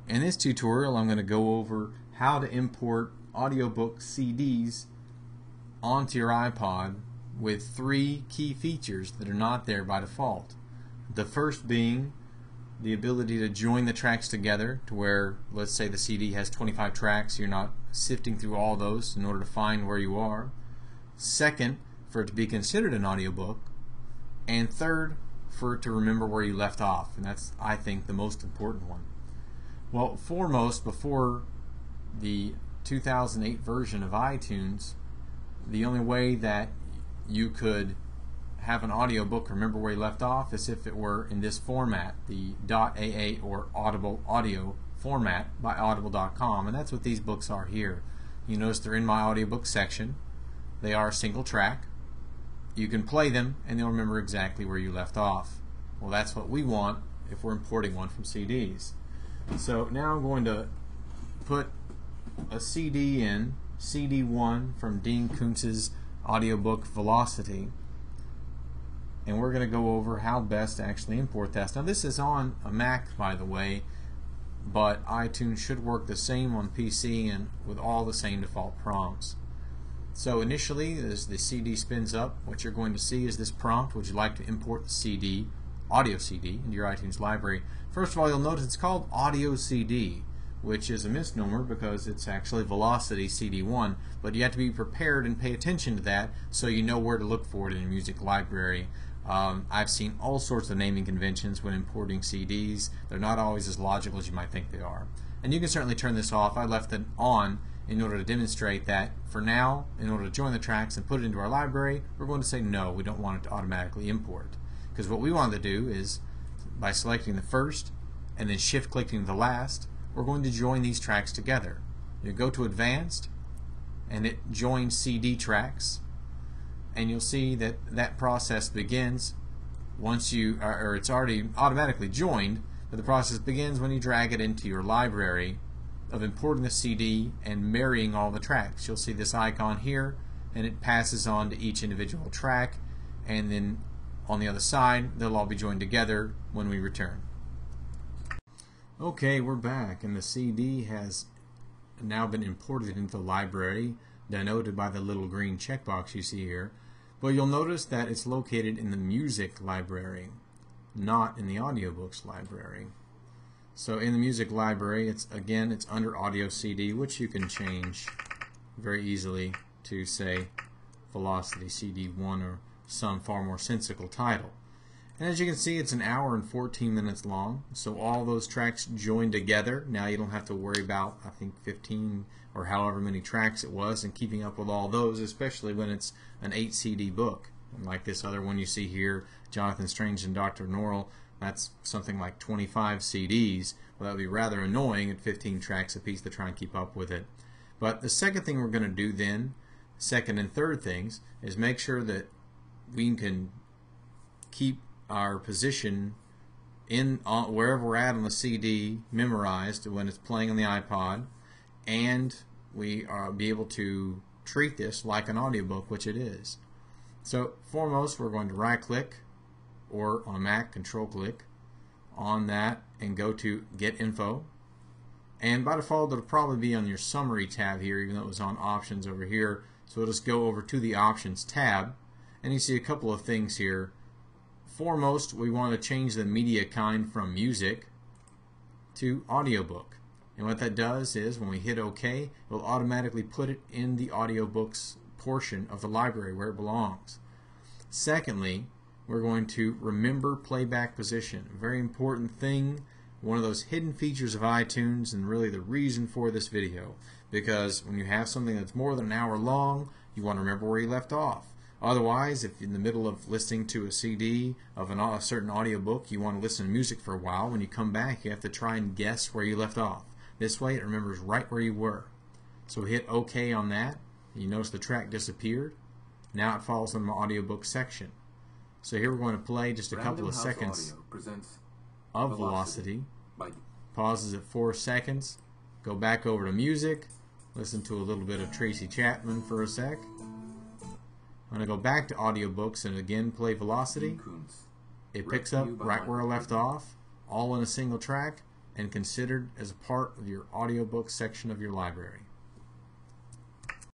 In this tutorial, I'm going to go over how to import audiobook CDs onto your iPod with 3 key features that are not there by default. The first being the ability to join the tracks together to where, let's say the CD has 25 tracks, you're not sifting through all those in order to find where you are. Second, for it to be considered an audiobook. And third, for it to remember where you left off. And that's, I think, the most important one. Well, foremost, before the 2008 version of iTunes, the only way that you could have an audiobook remember where you left off is if it were in this format, the .aa or Audible audio format by audible.com, and that's what these books are here. You notice they're in my audiobook section. They are a single track. You can play them and they'll remember exactly where you left off. Well, that's what we want if we're importing one from CDs. So now I'm going to put a CD in, CD1 from Dean Koontz's audiobook Velocity, and we're going to go over how best to actually import that. Now this is on a Mac, by the way, but iTunes should work the same on PC and with all the same default prompts. So initially, as the CD spins up, what you're going to see is this prompt: would you like to import the CD, audio CD, into your iTunes library? First of all, you'll notice it's called Audio CD, which is a misnomer because it's actually Velocity CD1, but you have to be prepared and pay attention to that so you know where to look for it in your music library. I've seen all sorts of naming conventions when importing CDs. They're not always as logical as you might think they are. And you can certainly turn this off. I left it on in order to demonstrate that for now, in order to join the tracks and put it into our library, we're going to say no, we don't want it to automatically import. Because what we want to do is, by selecting the first and then shift clicking the last, we're going to join these tracks together. You go to Advanced and it joins CD tracks, and you'll see that that process begins once you, or it's already automatically joined, but the process begins when you drag it into your library of importing the CD and marrying all the tracks. You'll see this icon here, and it passes on to each individual track, and then on the other side they'll all be joined together when we return. Okay, we're back, and the CD has now been imported into the library, denoted by the little green checkbox you see here. But you'll notice that it's located in the music library, not in the audiobooks library. So in the music library, it's under audio CD, which you can change very easily to, say, Velocity CD1 or some far more sensical title. And as you can see, it's an hour and 14 minutes long, so all those tracks joined together. Now you don't have to worry about, I think, 15 or however many tracks it was and keeping up with all those, especially when it's an 8 CD book. And like this other one you see here, Jonathan Strange and Dr. Norrell, that's something like 25 CDs. Well, that would be rather annoying at 15 tracks a piece to try and keep up with it. But the second thing we're going to do then, second and third things, is make sure that we can keep our position in wherever we're at on the CD memorized when it's playing on the iPod, and we be able to treat this like an audiobook, which it is. So foremost, we're going to right click, or on a Mac, control click on that and go to Get Info, and by default it'll probably be on your Summary tab here, even though it was on Options over here. So we'll just go over to the Options tab, and you see a couple of things here. Foremost, we want to change the media kind from music to audiobook. And what that does is when we hit OK, it will automatically put it in the audiobooks portion of the library where it belongs. Secondly, we're going to remember playback position. A very important thing, one of those hidden features of iTunes, and really the reason for this video. Because when you have something that's more than an hour long, you want to remember where you left off. Otherwise, if in the middle of listening to a CD of a certain audiobook, you want to listen to music for a while, when you come back you have to try and guess where you left off. This way it remembers right where you were. So hit OK on that. You notice the track disappeared. Now it falls in the audiobook section. So here we're going to play just a couple of seconds of Velocity. Pauses at 4 seconds. Go back over to music. Listen to a little bit of Tracy Chapman for a sec. I'm going to go back to audiobooks and again play Velocity. It picks up right where I left off, all in a single track. and considered as a part of your audiobook section of your library.